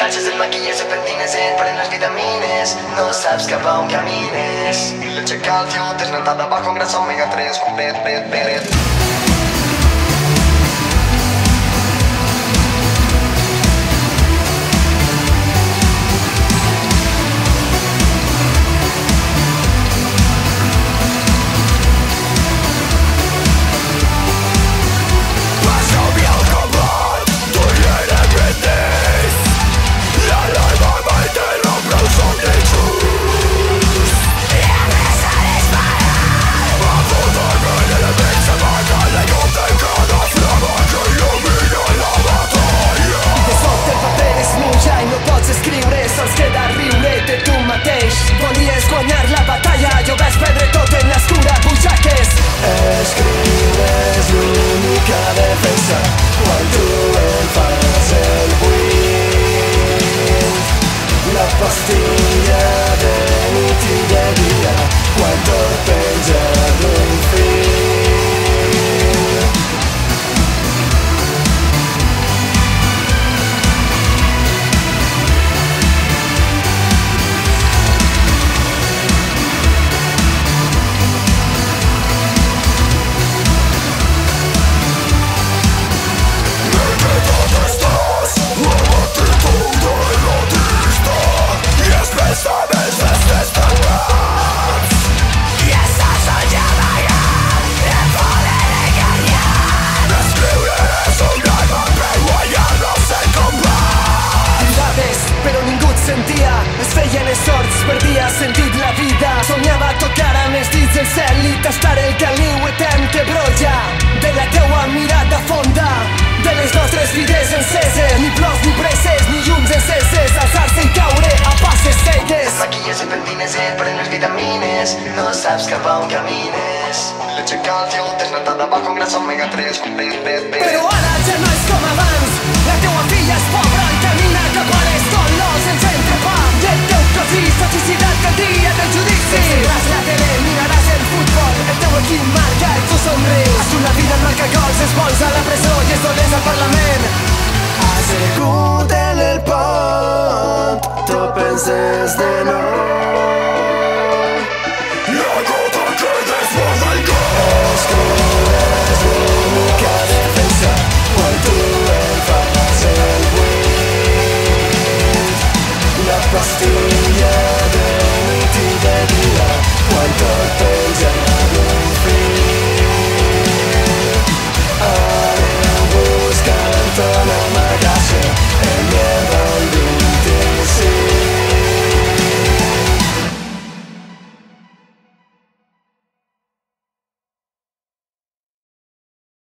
Baixes el maquillatge, pentines, et pren les vitamines. No saps cap a on camines. Leche, calcio, desnatada bajo en grasa omega 3. Volies guanyar la batalla, jo vaig perdre tot en l'escura butxaques. Escriure és l'única defensa quan tu em fas el buit. La pastilla de nit i de dia quan tot penja d'un fil. Es feien els sords, perdia sentit la vida. Somiava tocar amb els dits el cel i tastar el caliu etern que brolla de la teua mirada fonda, de les nostres vides enceses. Ni plors, ni presses, ni llums enceses, alçar-se i caure a passes cegues. Maquillatge, pentines, et pren les vitamines. No saps cap a on camines. Leche, calcio, desnatada bajo en grasa omega 3. Però ara ja no és com abans. La teua filla és pobra i camina cap a les colors en entrepà. I el teu procés, toxicitat que el dia del judici. Encendràs la tele, miraràs el futbol, el teu equip marca i tu somrius. Tu la vida marca gols, es vols a la presó i es dolents al Parlament. Assegut en el pont, tu penses de nou.